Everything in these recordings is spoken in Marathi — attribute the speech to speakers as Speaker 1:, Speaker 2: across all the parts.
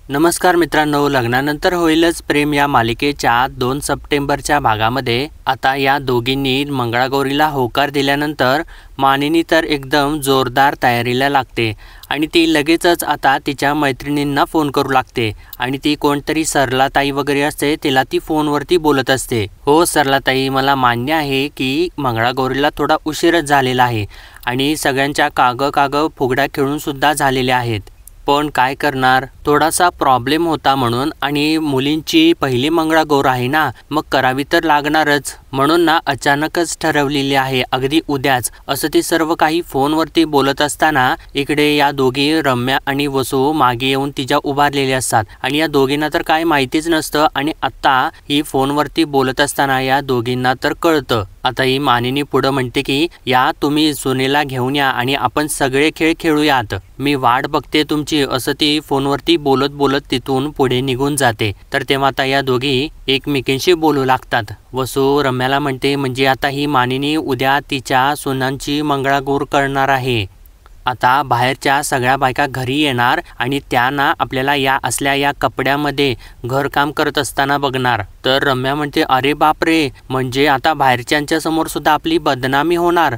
Speaker 1: नमस्कार मित्रांनो, लग्नानंतर होईलच प्रेम या मालिकेच्या 2 सप्टेंबरच्या भागामध्ये आता या दोघींनी मंगळागौरीला होकार दिल्यानंतर मानिनी तर एकदम जोरदार तयारीला लागते आणि ती लगेचच आता तिच्या मैत्रिणींना फोन करू लागते आणि ती कोणतरी सरलाताई वगैरे असते, तिला ती फोनवरती बोलत असते. हो सरलाताई, मला मान्य आहे की मंगळागौरीला थोडा उशीरच झालेला आहे आणि सगळ्यांच्या काग फुगड्या खेळून सुद्धा झालेल्या आहेत, पण काय करणार, थोडासा प्रॉब्लेम होता म्हणून, आणि मुलींची पहिली मंगळागौर आहे ना, मग करावी तर लागणारच, म्हणून ना अचानकच ठरवलेली आहे अगदी उद्याच, असं ती सर्व काही फोनवरती बोलत असताना इकडे या दोघी रम्या आणि वसू मागे येऊन तिच्या उभारलेल्या असतात आणि या दोघींना तर काय माहितीच नसतं आणि आता ही फोनवरती बोलत असताना या दोघींना तर कळतं. आता ही मानिनी पुढं म्हणते की या तुम्ही सुनेला घेऊन या आणि आपण सगळे खेळ खेळूयात, मी वाट बघते तुमची, असं ती फोनवरती बोलत बोलत तिथून पुढे निघून जाते. तर तेव्हा आता या दोघी एकमेकींशी बोलू लागतात. वसू रम्याला म्हणते म्हणजे आता ही मानिनी उद्या तिच्या सुनांची मंगळागौर करणार आहे. आता बाहेरच्या सगळ्या बायका घरी येणार आणि त्यांना आपल्याला या असल्या या कपड्यामध्ये घरकाम करत असताना बघणार. तर रम्या म्हणते अरे बापरे, म्हणजे आता बाहेरच्यांच्या समोर सुद्धा आपली बदनामी होणार.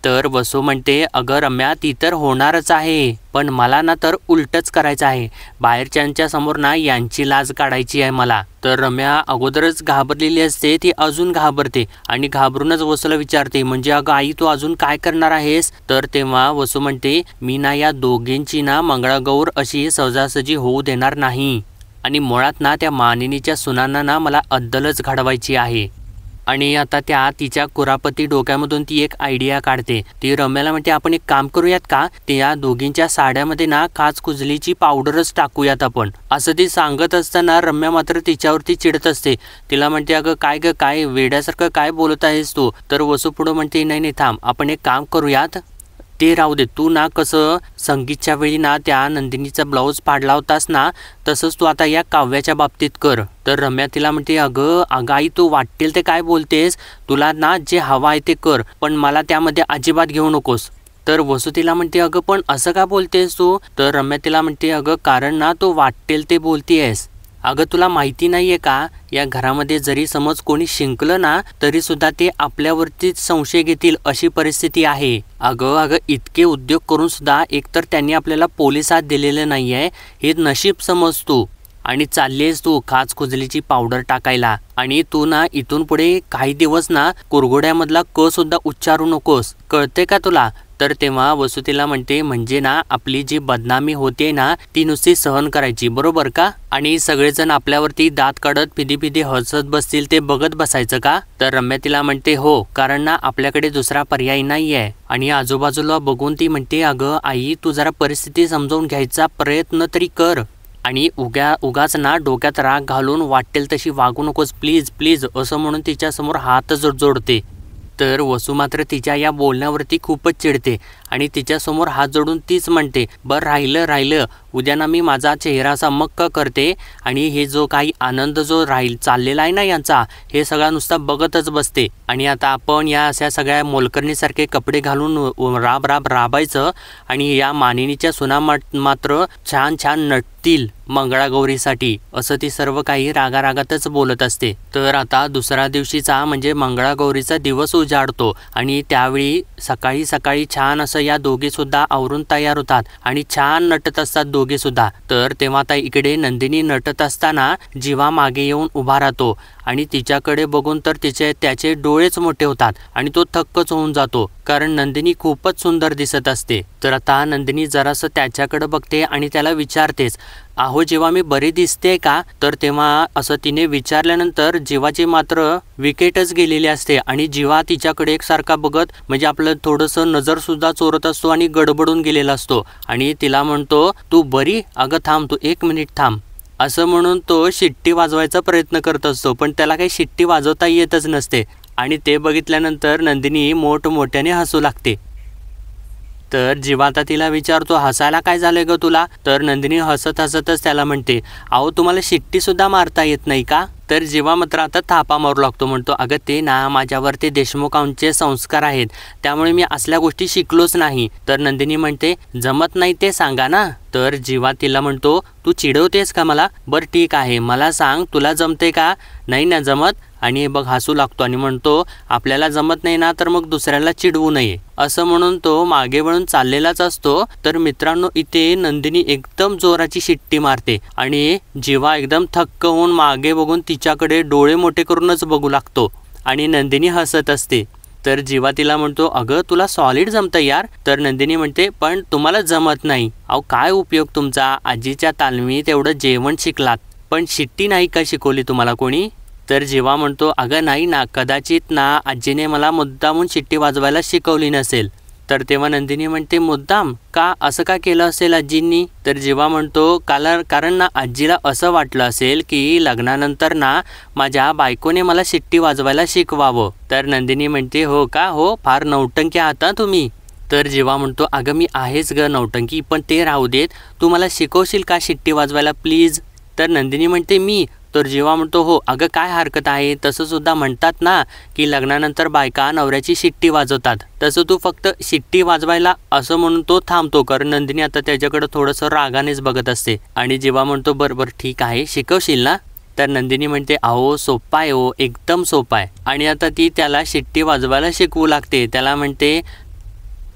Speaker 1: तर वसू म्हणते अगं रम्या, ती तर होणारच आहे, पण मला ना तर उलटच करायचं आहे, बाहेरच्यांच्या समोर ना यांची लाज काढायची आहे मला. तर रम्या अगोदरच घाबरलेली असते, ती अजून घाबरते आणि घाबरूनच वसूला विचारते म्हणजे अगं आई तू अजून काय करणार आहेस. तर तेव्हा वसू म्हणते मी ना या दोघींची ना मंगळागौर अशी सहजासहजी होऊ देणार नाही आणि मुळात ना त्या मानिनीच्या सुनांना ना मला अद्दलच घडवायची आहे. आणि आता त्या तिच्या कुरापती डोक्यामधून ती एक आयडिया काढते. ती रम्याला म्हणते आपण एक काम करूयात का, त्या दोघींच्या साड्यामध्ये ना काचकुजलीची पावडरच टाकूयात आपण, असं ती सांगत असताना रम्या मात्र तिच्यावरती चिडत असते. तिला म्हणते अगं काय ग, काय वेड्यासारखं काय बोलत आहेस तू. तर वसू पुढं म्हणते नाही नाही थांब, आपण एक काम करूयात, ते राहू दे, तू ना कसं संगीतच्या वेळी ना त्या नंदिनीचा ब्लाऊज पाडला होतास ना, तसंच तू आता या काव्याच्या बाबतीत कर. तर रम्या तिला म्हणते अगं आई तू वाटेल ते काय बोलतेस, तुला ना जे हवा आहे ते कर, पण मला त्यामध्ये अजिबात घेऊ नकोस. तर वसू तिला म्हणते अगं पण असं का बोलतेस तू. तर रम्या तिला म्हणते अगं कारण ना तू वाटेल ते बोलतीयस. अगं तुला माहिती नाहीये का, या घरामध्ये जरी समज कोणी शिंकलं ना तरी सुद्धा ते आपल्यावरतीच संशय घेतील अशी परिस्थिती आहे. अगं इतके उद्योग करून सुद्धा एकतर त्यांनी आपल्याला पोलिसात दिलेलं नाहीये, हे नशीब समज तू, आणि चाललीस तू काचकुजलीची पावडर टाकायला, आणि तू ना इथून पुढे काही दिवस ना कुरघोड्यामधला क सुद्धा उच्चारू नकोस, कळते का तुला. तर तेव्हा वसू तिला म्हणते म्हणजे ना आपली जी बदनामी होते ना ती नुसती सहन करायची, बरोबर का, आणि सगळेजण आपल्यावरती दात काढत फिदी हसत बसतील ते बघत बसायचं का. तर रम्या तिला म्हणते हो, कारण ना आपल्याकडे दुसरा पर्याय नाहीये. आणि आजूबाजूला बघून ती म्हणते अगं आई तू जरा परिस्थिती समजावून घ्यायचा प्रयत्न तरी कर आणि उगाच ना डोक्यात राग घालून वाटेल तशी वागू नकोस प्लीज प्लीज, असं म्हणून तिच्यासमोर हात जोडते. तर वसू मात्र तिच्या या बोलण्यावरती खूपच चिडते आणि तिच्यासमोर हात जोडून तीच म्हणते बरं राहिलं, उद्या ना मी माझा चेहरा असा मक्क करते आणि हे जो काही आनंद जो चाललेला आहे ना यांचा, हे सगळा नुसता बघतच बसते. आणि आता आपण या अशा सगळ्या मोलकरणीसारखे कपडे घालून राबायचं आणि या मानिनीच्या सुना मात्र छान नटतील मंगळागौरीसाठी, असं ती सर्व काही रागारागातच बोलत असते. तर आता दुसऱ्या दिवशीचा म्हणजे मंगळागौरीचा दिवस उजाडतो आणि त्यावेळी सकाळी छान असं या दोघी सुद्धा आवरून तयार होतात आणि छान नटत असतात दोघे सुद्धा. तर तेव्हा आता इकडे नंदिनी नटत असताना जीवा मागे येऊन उभा राहतो आणि तिच्याकडे बघून तर त्याचे डोळेच मोठे होतात आणि तो थक्कच होऊन जातो, कारण नंदिनी खूपच सुंदर दिसत असते. तर आता नंदिनी जरासं त्याच्याकडे बघते आणि त्याला विचारतेच अहो जेव्हा मी बरी दिसते का. तर तेव्हा असं तिने विचारल्यानंतर जीवाची मात्र विकेटच गेलेली असते आणि जीवा तिच्याकडे एकसारखा बघत म्हणजे आपलं थोडंसं नजर सुद्धा चोरत असतो आणि गडबडून गेलेला असतो आणि तिला म्हणतो तू बरी, अगं थांब तू 1 मिनिट थांब, असं म्हणून तो शिट्टी वाजवायचा प्रयत्न करत असतो, पण त्याला काही शिट्टी वाजवता येतच नसते आणि ते बघितल्यानंतर नंदिनी मोठमोठ्याने हसू लागते. तर जीवा आता तिला विचारतो हसायला काय झालंय ग तुला. तर नंदिनी हसतच त्याला म्हणते अहो तुम्हाला शिट्टी सुद्धा मारता येत नाही का. तर जीवा मात्र आता थापा मारू लागतो, म्हणतो अगं ते ना माझ्यावरती देशमुखांचे संस्कार आहेत, त्यामुळे मी असल्या गोष्टी शिकलोच नाही. तर नंदिनी म्हणते जमत नाही ते सांगा ना. तर जीवा तिला म्हणतो तू चिडवतेस का मला? बरं ठीक आहे, मला सांग तुला जमते का? नाही ना जमत. आणि बघ हसू लागतो आणि म्हणतो आपल्याला जमत नाही ना तर मग दुसऱ्याला चिडवू नये, असं म्हणून तो मागे वळून चाललेलाच असतो. तर मित्रांनो इथे नंदिनी एकदम जोराची शिट्टी मारते आणि जीवा एकदम थक्क होऊन मागे बघून तिच्याकडे डोळे मोठे करूनच बघू लागतो आणि नंदिनी हसत असते. तर जीवा तिला म्हणतो अगं तुला सॉलिड जमतं यार. तर नंदिनी म्हणते पण तुम्हाला जमत नाही. अहो काय उपयोग तुमचा, आजीच्या तालमीत एवढं जेवण शिकलात पण शिट्टी नाही का शिकवली तुम्हाला कोणी? तर जीवा म्हणतो अगं नाही ना, कदाचित ना आजीने मला मुद्दामून शिट्टी वाजवायला शिकवली नसेल. तर तेव्हा नंदिनी म्हणते मुद्दाम का, असं का केलं असेल आजींनी? तर जीवा म्हणतो कारण ना आजीला असं वाटलं असेल की लग्नानंतर ना माझ्या बायकोने मला शिट्टी वाजवायला शिकवावं. तर नंदिनी म्हणते हो का, हो फार नौटंकी आहात तुम्ही. तर जीवा म्हणतो अगं मी आहेच ग नौटंकी, पण ते राहू देत, तू मला शिकवशील का शिट्टी वाजवायला प्लीज? तर नंदिनी म्हणते मी. तर जीवा म्हणतो हो अगं काय हरकत आहे, तसं सुद्धा म्हणतात ना की लग्नानंतर बायका नवऱ्याची शिट्टी वाजवतात, तसं तू फक्त शिट्टी वाजवायला, असं म्हणून तो थांबतो. कारण नंदिनी आता त्याच्याकडे थोडंसं रागानेच बघत असते. आणि जीवा म्हणतो बरं ठीक आहे शिकवशील ना? तर नंदिनी म्हणते अहो सोपा आहे हो, एकदम सोपा आहे. आणि आता ती त्याला शिट्टी वाजवायला शिकवू लागते. त्याला म्हणते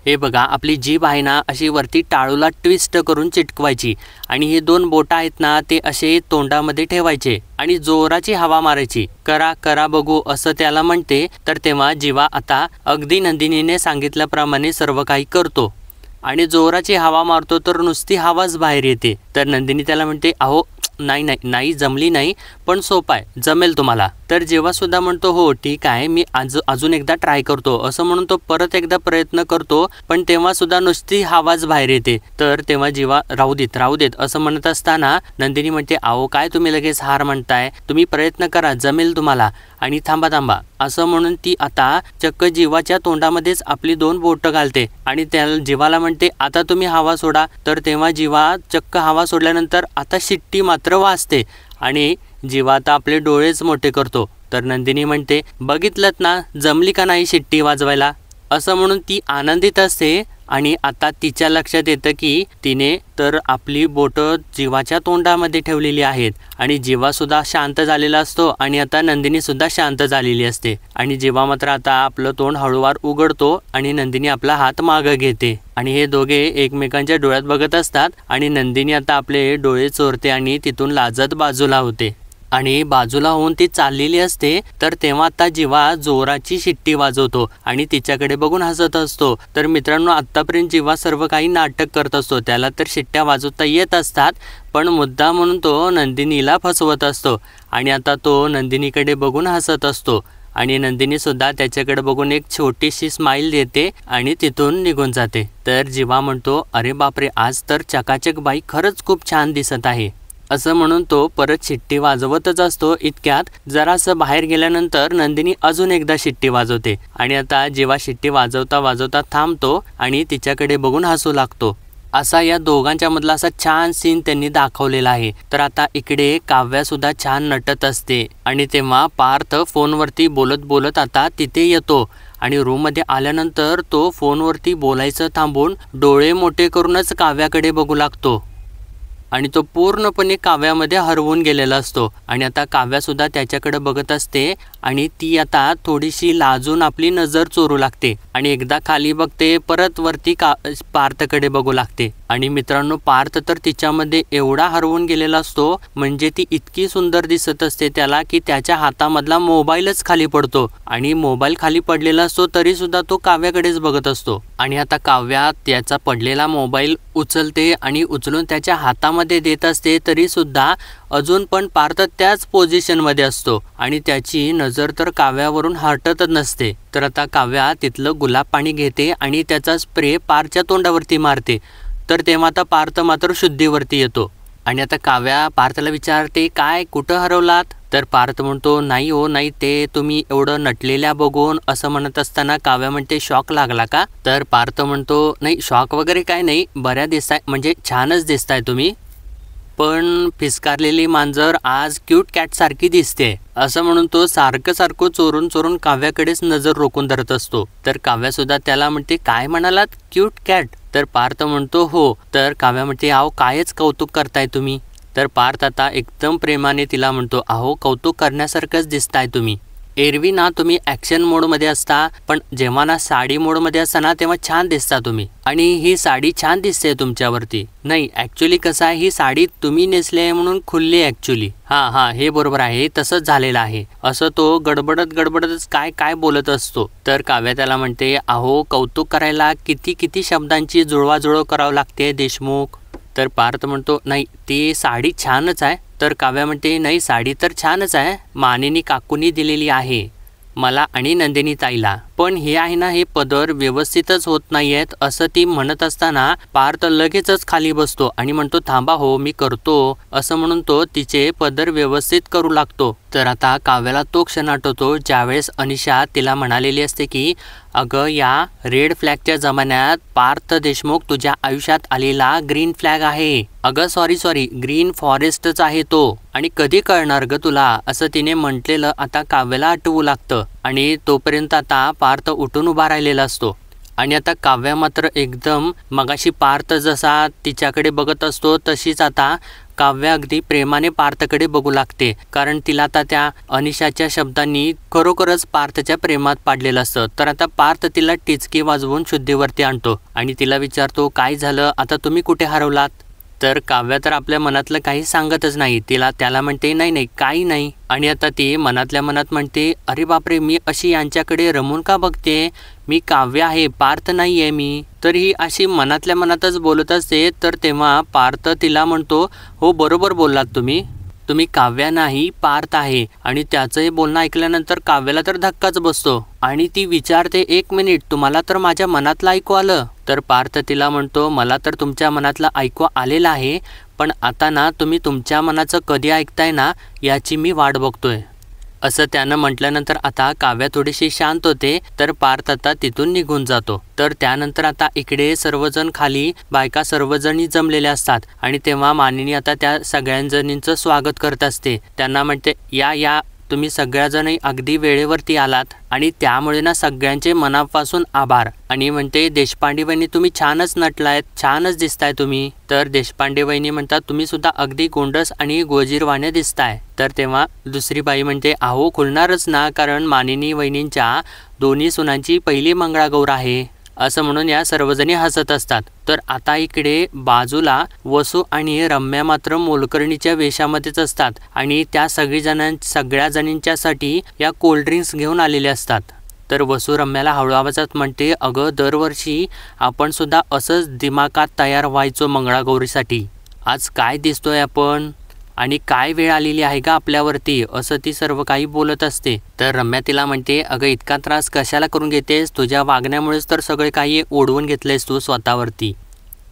Speaker 1: हे बघा आपली जीभ आहे ना अशी वरती टाळूला ट्विस्ट करून चिटकवायची आणि हे 2 बोटं आहेत ना ते असे तोंडामध्ये ठेवायचे आणि जोराची हवा मारायची. करा करा बघू असं त्याला म्हणते. तर तेव्हा जीवा आता अगदी नंदिनीने सांगितल्याप्रमाणे सर्व काही करतो आणि जोराची हवा मारतो तर नुसती हवाच बाहेर येते. तर नंदिनी त्याला म्हणते अहो नाही जमली नाही, पण सोपं आहे, जमेल तुम्हाला. तर जेव्हा सुद्धा म्हणतो हो ठीक आहे मी अजून एकदा ट्राय करतो, असं म्हणून तो परत एकदा प्रयत्न करतो, पण तेव्हा सुद्धा नुसती हवाच बाहेर येते. तर तेव्हा जेव्हा राहू देत असं म्हणत असताना नंदिनी म्हणते अहो काय तुम्ही लगेच हार म्हणताय, तुम्ही प्रयत्न करा, जमेल तुम्हाला. आणि थांबा असं म्हणून ती आता चक्क जीवाच्या तोंडामध्येच आपली 2 बोटं घालते आणि त्या जीवाला म्हणते आता तुम्ही हवा सोडा. तर तेव्हा जीवा चक्क हवा सोडल्यानंतर आता शिट्टी मात्र वाजते आणि जीवा आता आपले डोळेच मोठे करतो. तर नंदिनी म्हणते बघितलंत ना जमली का नाही शिट्टी वाजवायला, असं म्हणून ती आनंदित असते. आणि आता तिच्या लक्षात येतं की तिने तर आपली बोटं जीवाच्या तोंडामध्ये ठेवलेली आहेत आणि जीवासुद्धा शांत झालेला असतो आणि आता नंदिनीसुद्धा शांत झालेली असते. आणि जीवा मात्र आता आपलं तोंड हळूवार उघडतो आणि नंदिनी आपला हात मागं घेते आणि हे दोघे एकमेकांच्या डोळ्यात बघत असतात आणि नंदिनी आता आपले डोळे चोरते आणि तिथून लाजत बाजूला होते आणि बाजूला होऊन ती चाललेली असते. तर तेव्हा आता जीवा जोराची शिट्टी वाजवतो आणि तिच्याकडे बघून हसत असतो. तर मित्रांनो आत्तापर्यंत जीवा सर्व काही नाटक करत असतो, त्याला तर शिट्ट्या वाजवता येत असतात पण मुद्दा म्हणून तो नंदिनीला फसवत असतो आणि आता तो नंदिनीकडे बघून हसत असतो आणि नंदिनीसुद्धा त्याच्याकडे बघून एक छोटीशी स्माईल देते आणि तिथून निघून जाते. तर जीवा म्हणतो अरे बापरे आज तर चकाचक बाई खरंच खूप छान दिसत आहे, असं म्हणून तो परत शिट्टी वाजवतच असतो. इतक्यात जरासं बाहेर गेल्यानंतर नंदिनी अजून एकदा शिट्टी वाजवते आणि आता जेव्हा शिट्टी वाजवता थांबतो आणि तिच्याकडे बघून हसू लागतो. असा या दोघांच्या मधला असा छान सीन त्यांनी दाखवलेला आहे. तर आता इकडे काव्या सुद्धा छान नटत असते आणि तेव्हा पार्थ फोनवरती बोलत आता तिथे येतो आणि रूममध्ये आल्यानंतर तो फोनवरती बोलायचं थांबून डोळे मोठे करूनच काव्याकडे बघू लागतो आणि तो पूर्णपणे काव्यामध्ये हरवून गेलेला असतो. आणि आता काव्यासुद्धा त्याच्याकडे बघत असते आणि ती आता थोडीशी लाजून आपली नजर चोरू लागते आणि एकदा खाली बघते परत वरती पार्थकडे बघू लागते. आणि मित्रांनो पार्थ तर तिच्यामध्ये एवढा हरवून गेलेला असतो, म्हणजे ती इतकी सुंदर दिसत असते त्याला की त्याच्या हातामधला मोबाईलच खाली पडतो आणि मोबाईल खाली पडलेला असतो तरी सुद्धा तो काव्याकडेच बघत असतो. आणि आता काव्या त्याचा पडलेला मोबाईल उचलते आणि उचलून त्याच्या हातामध्ये देत असते तरी सुद्धा अजून पण पार्थ त्याच पोझिशनमध्ये असतो आणि त्याची नजर तर काव्यावरून हटतच नसते. तर आता काव्या तिथलं गुलाब पाणी घेते आणि त्याचा स्प्रे पार्थच्या तोंडावरती मारते. तर तेव्हा आता पार्थ मात्र शुद्धीवरती येतो आणि आता काव्या पार्थला विचारते काय कुठं हरवलात? तर पार्थ म्हणतो नाही हो नाही, ते तुम्ही एवढं नटलेल्या बघून, असं म्हणत असताना काव्या म्हणते शॉक लागला का? तर पार्थ म्हणतो नाही शॉक वगैरे काय नाही, बऱ्या दिसताय, म्हणजे छानच दिसताय तुम्ही. पण फिसकारलेली मांजर आज क्यूट कॅट सारखी दिसते, असं म्हणून तो सारखं सारखं चोरून चोरून काव्याकडेच नजर रोखून धरत असतो. तर काव्या सुद्धा त्याला म्हणते, काय म्हणालात, क्यूट कॅट? तर पार्थ म्हणतो हो. तर काव्या म्हणते, अहो कायच कौतुक करताय तुम्ही? तर पार्थ आता एकदम प्रेमाने तिला म्हणतो, अहो कौतुक करण्यासारखंच दिसताय तुम्ही. एरवी ना तुम्ही ॲक्शन मोडमध्ये असता, पण जेव्हा ना साडी मोडमध्ये असता ना तेव्हा छान दिसता तुम्ही. आणि ही साडी छान दिसते तुमच्यावरती. नाही ॲक्च्युली कसं आहे, ही साडी तुम्ही नेसली आहे म्हणून खुलली ॲक्च्युली. हां हे बरोबर आहे, तसंच झालेलं आहे. असं तो गडबडतच काय काय बोलत असतो. तर काव्या त्याला म्हणते, अहो कौतुक करायला किती किती शब्दांची जुळवाजुळव करावं लागते देशमुख. तर पार्थ म्हणतो, नाही ती साडी छानच आहे. तर काव्या म्हणते, नाही साडी तर छानच आहे, मानिनी काकूनी दिलेली आहे मला आणि नंदिनी ताईला. पण हे आहे ना, हे पदर व्यवस्थितच होत नाही आहेत असं ती म्हणत असताना पार्थ लगेचच खाली बसतो आणि म्हणतो, थांबा हो मी करतो. असं म्हणून तो तिचे पदर व्यवस्थित करू लागतो. तर आता काव्याला तो क्षण आठवतो ज्यावेळेस अनिशा तिला म्हणालेली असते की अगं या रेड फ्लॅगच्या जमान्यात पार्थ देशमुख तुझ्या आयुष्यात आलेला ग्रीन फ्लॅग आहे. अगं सॉरी ग्रीन फॉरेस्टच आहे तो. आणि कधी कळणार ग तुला, असं तिने म्हटलेलं आता काव्याला आठवू लागतं. आणि तोपर्यंत आता पार्थ उठून उभा राहिलेला असतो. आणि आता काव्या मात्र एकदम मगाशी पार्थ जसा तिच्याकडे बघत असतो तशीच आता काव्या अगदी प्रेमाने पार्थकडे बघू लागते. कारण तिला आता त्या अनिशाच्या शब्दांनी खरोखरच पार्थच्या प्रेमात पाडलेलं असतं. तर आता पार्थ तिला टिचकी वाजवून शुद्धीवरती आणतो आणि तिला विचारतो, काय झालं आता, तुम्ही कुठे हरवलात? तर काव्या तर आपल्या मनातलं काही सांगतच नाही. त्याला म्हणते, नाही काही नाही. आणि आता ती मनातल्या मनात म्हणते, अरे बापरे, मी अशी यांच्याकडे रमून का बघते, मी काव्या आहे, पार्थ नाही आहे मी. तर ही अशी मनातल्या मनातच बोलत असते. तर तेव्हा पार्थ तिला म्हणतो, हो बरोबर बोललात तुम्ही काव्या नाही पार्थ आहे. आणि त्याचं हे बोलणं ऐकल्यानंतर काव्याला तर धक्काच बसतो आणि ती विचारते, एक मिनिट, तुम्हाला तर माझ्या मनातलं ऐकू आलं? तर पार्थ तिला म्हणतो, मला तर तुमच्या मनातलं ऐकू आलेलं आहे, पण आता ना तुम्ही तुमच्या मनाचं कधी ऐकताय ना याची मी वाट बघतोय. असं त्यानं म्हटल्यानंतर आता काव्या थोडीशी शांत होते. तर पार्थ आता तिथून निघून जातो. तर त्यानंतर आता इकडे सर्वजण खाली बायका सर्वजणी जमलेल्या असतात आणि तेव्हा मानिनी आता त्या सगळ्यांजणींचं स्वागत करत असते. त्यांना म्हणते, या तुम्ही सगळ्याजणी अगदी वेळेवरती आलात आणि त्यामुळे ना सगळ्यांचे मनापासून आभार. आणि म्हणते, देशपांडे वहिनी तुम्ही छानच नटलायत, छानच दिसताय तुम्ही. तर देशपांडे वहिनी म्हणतात, तुम्ही सुद्धा अगदी गोंडस आणि गोजीरवाने दिसताय. तर तेव्हा दुसरी बाई म्हणते, अहो खुलणारच ना, कारण मानिनी वहिनींच्या दोन्ही सुनांची पहिली मंगळागौर आहे. असं म्हणून या सर्वजणी हसत असतात. तर आता इकडे बाजूला वसू आणि रम्या मात्र मोलकर्णीच्या वेशामध्येच असतात आणि त्या सगळ्या जणींच्यासाठी या कोल्ड्रिंक्स घेऊन आलेल्या असतात. तर वसू रम्याला हळू आवाजात म्हणते, अगं दरवर्षी आपण सुद्धा असंच दिमागात तयार व्हायचो मंगळागौरीसाठी. आज काय दिसतोय आपण आणि काय वेळ आलेली आहे का आपल्यावरती, असं ती सर्व काही बोलत असते. तर रम्या तिला म्हणते, अगं इतका त्रास कशाला करून घेतेस, तुझ्या वागण्यामुळेच तर सगळे काही ओढवून घेतलेस तू स्वतःवरती.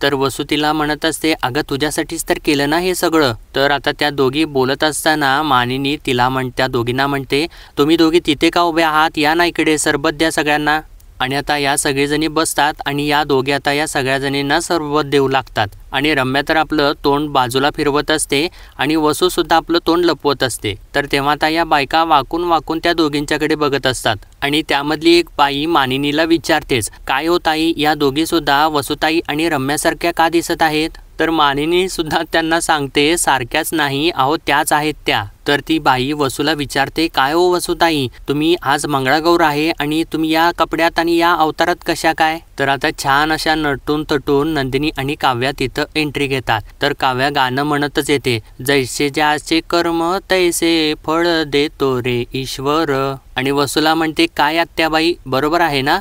Speaker 1: तर वसू तिला म्हणत असते, अगं तुझ्यासाठीच तर केलं ना हे सगळं. तर आता त्या दोघी बोलत असताना मानिनी त्या दोघींना म्हणते, तुम्ही दोघी तिथे का उभे आहात, या ना इकडे, सरबत द्या सगळ्यांना. आणि आता या सगळेजणी बसतात आणि या दोघे आता या सगळ्या जणींना सरबत देऊ लागतात. आणि रम्या तर आपलं तोंड बाजूला फिरवत असते आणि वसू सुद्धा आपलं तोंड लपवत असते. तर तेव्हा आता या बायका वाकून त्या दोघींच्याकडे बघत असतात आणि त्यामधली एक बाई मानिनीला विचारतेच, काय हो ताई, या दोघी सुद्धा वसुताई आणि रम्यासारख्या का दिसत आहेत? तर मानिनी सुद्धा त्यांना सांगते, सारख्याच नाही, अहो त्याच आहेत त्या. तर ती बाई वसूला विचारते, काय हो वसुताई, तुम्ही आज मंगळागौर आहे आणि तुम्ही या कपड्यात आणि या अवतारात कशा काय? तर आता छान अशा नटून तटून नंदिनी आणि काव्या तिथं एंट्री घेतात. तर काव्या गाणं म्हणतच येते, जैसे ज्याचे कर्म तैसे फळ देतो रे ईश्वर. आणि वसूला म्हणते, काय आत्याबाई बरोबर आहे ना?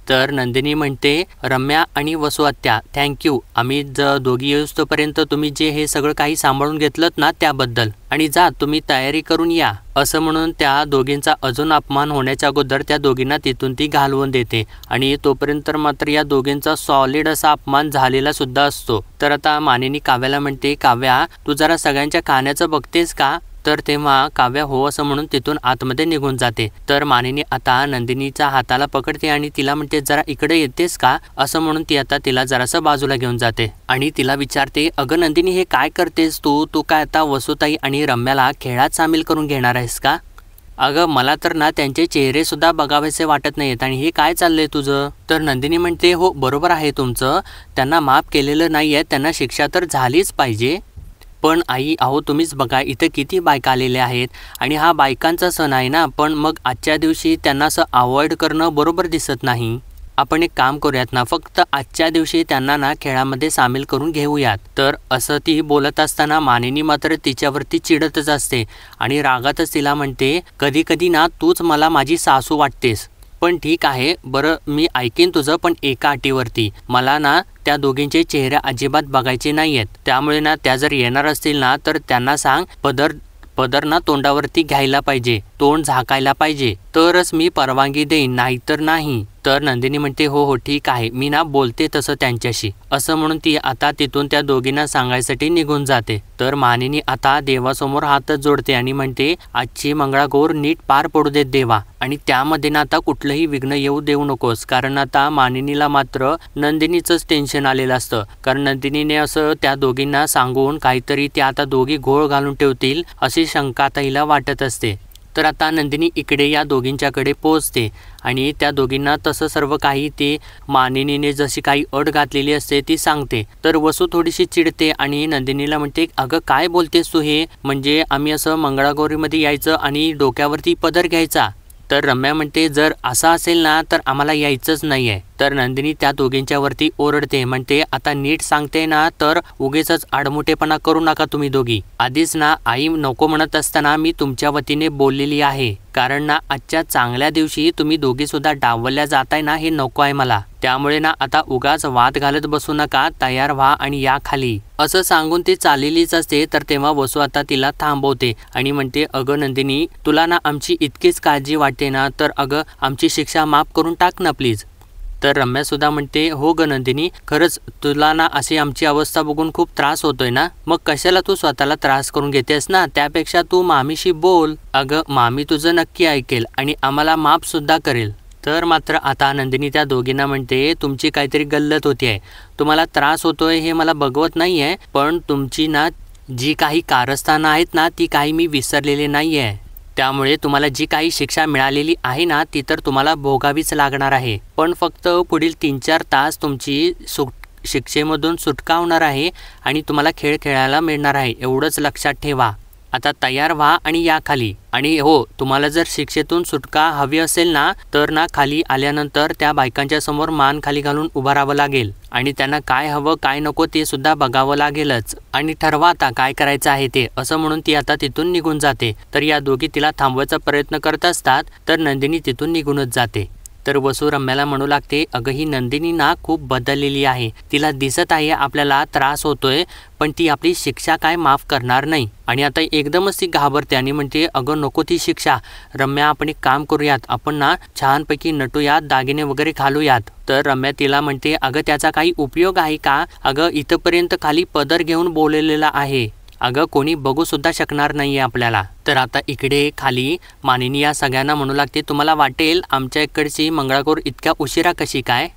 Speaker 1: तर नंदिनी म्हणते, रम्या आणि वसू आत्या थँक्यू, आम्ही दोघी येऊस्तोपर्यंत तुम्ही जे हे सगळं काही सांभाळून घेतलं ना त्याबद्दल. आणि जा तुम्ही तयारी करून या. असं म्हणून त्या दोघींचा अजून अपमान होण्याच्या अगोदर त्या दोघींना तिथून ती घालवून देते. आणि तोपर्यंत मात्र या दोघींचा सॉलिड असा अपमान झालेला सुद्धा असतो. तर आता मानिनी काव्याला म्हणते, काव्या तू जरा सगळ्यांच्या खाण्याचं बघतेस का? तर तेव्हा काव्या हो असं म्हणून तिथून आतमध्ये निघून जाते। तर मानिनी आता नंदिनीच्या हाताला पकडते आणि तिला म्हणते जरा इकडे येतेस का असं म्हणून ती आता तिला जरासं बाजूला घेऊन जाते आणि तिला विचारते अगं नंदिनी हे काय करतेस तू काय आता वसुताई आणि रम्याला खेळात सामील करून घेणार आहेस का? अगं मला तर ना त्यांचे चेहरे सुद्धा बघावेसे वाटत नाहीत आणि हे काय चाललंय तुझं? तर नंदिनी म्हणते हो बरोबर आहे तुमचं, त्यांना माफ केलेलं नाही आहे, त्यांना शिक्षा तर झालीच पाहिजे। पण आई अहो तुम्हीच बघा इथं किती बायका आलेल्या आहेत आणि हा बायकांचा सण आहे ना, पण मग आजच्या दिवशी त्यांना असं अवॉइड करणं बरोबर दिसत नाही। आपण एक काम करूयात ना, फक्त आजच्या दिवशी त्यांना ना खेळामध्ये सामील करून घेऊयात। तर असं ती बोलत असताना मानिनी मात्र तिच्यावरती चिडतच असते आणि रागातच तिला म्हणते कधी कधी ना तूच मला माझी सासू वाटतेस, पण ठीक आहे बरं मी ऐकेन तुझं, पण एका अटीवरती मला ना त्या दोघींचे चेहरे अजिबात बघायचे नाही आहेत, त्यामुळे ना त्या जर येणार असतील ना तर त्यांना सांग पदर ना तोंडावरती घ्यायला पाहिजे, तोंड झाकायला पाहिजे, तरच मी परवानगी देईन, नाहीतर नाही। तर नंदिनी म्हणते हो हो ठीक आहे, मी ना बोलते तसं त्यांच्याशी असं म्हणून ती आता तिथून त्या दोघींना सांगायसाठी निघून जाते। तर मानिनी आता देवासमोर हातच जोडते आणि म्हणते आजची मंगळागौर नीट पार पडू देत देवा, आणि त्यामध्ये ना आता कुठलंही विघ्न येऊ देऊ नकोस, कारण आता मानिनीला मात्र नंदिनीचंच टेन्शन आलेलं असतं, कारण नंदिनीने असं त्या दोघींना सांगून काहीतरी त्या आता दोघी घोळ घालून ठेवतील अशी शंका ताईला वाटत असते। तर आता नंदिनी इकडे या दोघींच्याकडे पोहोचते आणि त्या दोघींना तसं सर्व काही ते मानिनीने जशी काही अट घातलेली असते ती सांगते। तर वसू थोडीशी चिडते आणि नंदिनीला म्हणते अगं काय बोलतेस तू हे, म्हणजे आम्ही असं मंगळागौरीमध्ये यायचं आणि डोक्यावरती पदर घ्यायचा? तर रम्या म्हणते जर असं असेल ना तर आम्हाला यायचंच नाही आहे। तर नंदिनी त्या दोघींच्या वरती ओरडते, म्हणते आता नीट सांगते ना, तर उगीचच आडमुठेपणा करू नका तुम्ही दोघी। आधीच ना आई नको म्हणत असताना मी तुमच्या वतीने बोललेली आहे, कारण ना आजच्या चांगल्या दिवशी तुम्ही दोघी सुद्धा डावलल्या जाताय ना, हे नको आहे मला, त्यामुळे ना आता उगाच वाद घालत बसू नका, तयार व्हा आणि या खाली असं सांगून ती चाललेलीच असते। तर तेव्हा वसू आता तिला थांबवते आणि म्हणते अगं नंदिनी तुला ना आमची इतकीच काळजी वाटते ना, तर अगं आमची शिक्षा माफ करून टाक ना प्लीज। तर रम्या सुद्धा म्हणते हो ग नंदिनी, खरंच तुला ना अशी आमची अवस्था बघून खूप त्रास होतोय ना, मग कशाला तू स्वतःला त्रास करून घेतेस ना, त्यापेक्षा तू मामीशी बोल, अगं मामी तुझं नक्की ऐकेल आणि आम्हाला माफ सुद्धा करेल। तर मात्र आता नंदिनी त्या दोघींना म्हणते तुमची काहीतरी गल्लत होती आहे, तुम्हाला त्रास होतोय हे मला बघवत नाही आहे, पण तुमची ना जी काही कारस्थानं आहेत ना ती काही मी विसरलेले नाही आहे, त्यामुळे तुम्हाला जी काही शिक्षा मिळालेली आहे ना ती तर तुम्हाला भोगावीच लागणार आहे, पण फक्त पुढील 3-4 तास तुमची शिक्षेमधून सुटका होणार आहे आणि तुम्हाला खेळ खेळायला मिळणार आहे, एवढंच लक्षात ठेवा। आता तयार व्हा आणि या खाली, आणि हो तुम्हाला जर शिक्षेतून सुटका हवी असेल ना तर ना खाली आल्यानंतर त्या बायकांच्या समोर मान खाली घालून उभं राहावं लागेल आणि त्यांना काय हवं काय नको ते सुद्धा बघावं लागेलच, आणि ठरवा आता काय करायचं आहे ते, असं म्हणून ती आता तिथून निघून जाते। तर या दोघी तिला थांबवायचा प्रयत्न करत असतात, तर नंदिनी तिथून निघूनच जाते। तर वसू रम्याला म्हणू लागते अगं ही नंदिनी ना खूप बदललेली आहे, तिला दिसत आहे आपल्याला त्रास होतोय, पण ती आपली शिक्षा काय माफ करणार नाही, आणि आता एकदमच ती घाबरते आणि म्हणते अगं नको ती शिक्षा, रम्या आपण एक काम करूयात, आपण ना छानपैकी नटूयात, दागिने वगैरे घालूयात। तर रम्या तिला म्हणते अगं त्याचा काही उपयोग आहे का, अगं इथपर्यंत खाली पदर घेऊन बोललेला आहे, अगं कोणी बघू सुद्धा शकणार नाहीये आपल्याला। तर आता इकडे खाली मानिनी या सगळ्यांना म्हणू लागते तुम्हाला वाटेल आमच्या इकडची मंगळागौर इतक्या उशिरा कशी काय,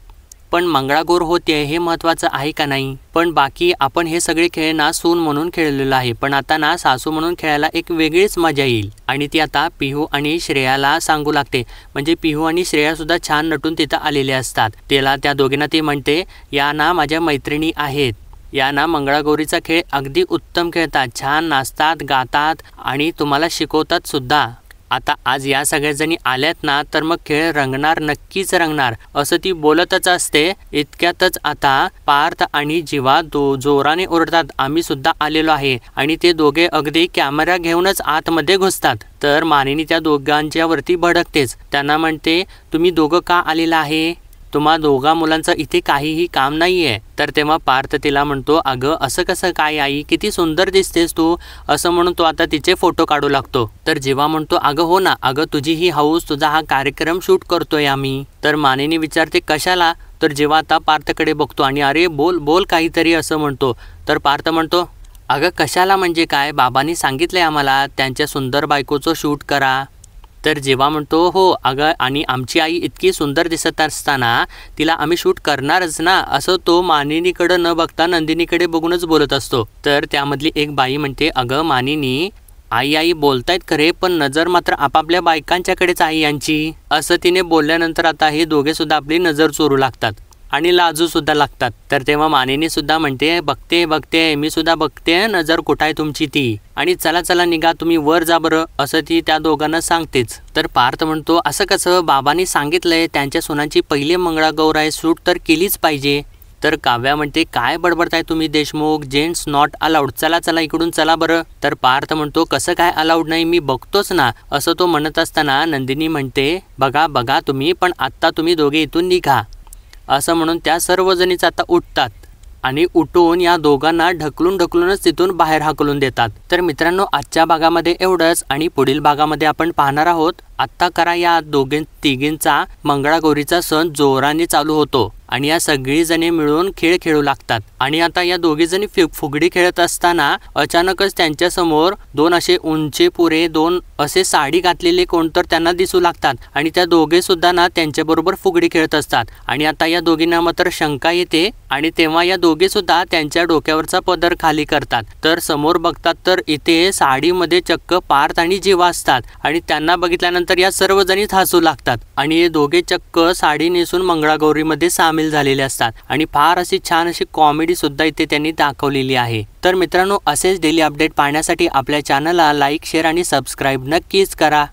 Speaker 1: पण मंगळागौर होते हे महत्त्वाचं आहे का नाही, पण बाकी आपण हे सगळे खेळ ना सून म्हणून खेळलेलो आहे, पण आता ना सासू म्हणून खेळायला एक वेगळीच मजा येईल। आणि ती आता पिहू आणि श्रेयाला सांगू लागते, म्हणजे पिहू आणि श्रेया सुद्धा छान नटून तिथं आलेले असतात, त्याला त्या दोघींना ती म्हणते या ना माझ्या मैत्रिणी आहेत, या ना मंगळागौरीचा खेळ अगदी उत्तम खेळतात, छान नाचतात गातात आणि तुम्हाला शिकवतात सुद्धा। आता आज या सगळ्या जणी आल्यात ना तर मग खेळ रंगणार, नक्कीच रंगणार, असं ती बोलतच असते। इतक्यातच आता पार्थ आणि जीवा जोराने ओरडतात आम्ही सुद्धा आलेलो आहे, आणि ते दोघे अगदी कॅमेरा घेऊनच आतमध्ये घुसतात। तर मानिनी त्या दोघांच्या वरती भडकतेच, त्यांना म्हणते तुम्ही दोघं का आलेला आहे, तुम्हा दोघा मुलांचं इथे काहीही काम नाहीये। तर तेव्हा पार्थ तिला म्हणतो अगं असं कसं काय आई, किती सुंदर दिसतेस तू, असं म्हणून तो आता तिचे फोटो काढू लागतो। तर जेव्हा म्हणतो अगं हो ना, अगं तुझी ही हौस, तुझा हा कार्यक्रम शूट करतोय आम्ही। तर मानिनी विचारते कशाला, तर जेव्हा आता पार्थकडे बघतो आणि अरे बोल बोल काहीतरी असं म्हणतो, तर पार्थ म्हणतो अगं कशाला म्हणजे काय, बाबांनी सांगितलंय आम्हाला त्यांच्या सुंदर बायकोचं शूट करा. तर जेव्हा म्हणतो हो अगं, आणि आमची आई इतकी सुंदर दिसत असताना तिला आम्ही शूट करणारच ना, असं तो मानिनीकडे न बघता नंदिनीकडे बघूनच बोलत असतो. तर त्यामधली एक बाई म्हणते, अगं मानिनी, आई आई बोलतायत खरे, पण नजर मात्र आपापल्या बायकांच्याकडेच आहे यांची. असं तिने बोलल्यानंतर आता हे दोघे सुद्धा आपली नजर चोरू लागतात आणि लाजू सुद्धा लागतात. तर तेव्हा मानिनी सुद्धा म्हणते, बघते बघते, मी सुद्धा बघते नजर कुठं आहे तुमची ती, आणि चला चला निघा तुम्ही वर जा बरं, असं ती त्या दोघांना सांगतेच. तर पार्थ म्हणतो, असं कसं, बाबांनी सांगितलंय त्यांच्या सोनाची पहिली मंगळागौर आहे, शूट तर केलीच पाहिजे. तर काव्या म्हणते, काय बडबडताय तुम्ही देशमुख, जेंट्स नॉट अलाउड, चला चला इकडून चला बरं. तर पार्थ म्हणतो, कसं काय अलाउड नाही, मी बघतोच ना, असं तो म्हणत असताना नंदिनी म्हणते, बघा बघा तुम्ही, पण आत्ता तुम्ही दोघे इथून निघा. असं म्हणून त्या सर्वजणीच आता उठतात आणि उठून या दोघांना ढकलूनच तिथून बाहेर हाकलून देतात. तर मित्रांनो, आजच्या भागामध्ये एवढंच, आणि पुढील भागामध्ये आपण पाहणार आहोत आत्ता करा या तिघींचा मंगळागौरीचा सण जोराने चालू होतो आणि या सगळी जणे मिळून खेळ खेळू लागतात. आणि आता या दोघी जणी फुगडी खेळत असताना अचानकच त्यांच्या समोर दोन असे उंचे पुरे दोन असे साडी घातलेले कोणतर त्यांना दिसू लागतात आणि त्या दोघे सुद्धा ना त्यांच्याबरोबर फुगडी खेळत असतात. आणि आता या दोघींना मात्र शंका येते आणि तेव्हा या दोघे सुद्धा त्यांच्या डोक्यावरचा पदर खाली करतात. तर समोर बघतात तर इथे साडीमध्ये चक्क पार्थ आणि जीवा असतात आणि त्यांना बघितल्यानंतर या सर्वजणीच हसू लागतात आणि हे दोघे चक्क साडी नेसून मंगळागौरीमध्ये सामील झालेले असतात आणि फार अशी छान अशी कॉमेडी सुद्धा इथे त्यांनी दाखवलेली आहे. तर मित्रांनो, असेच डेली अपडेट पाहण्यासाठी आपल्या चॅनलला लाईक, शेअर आणि सबस्क्राईब नक्कीच करा.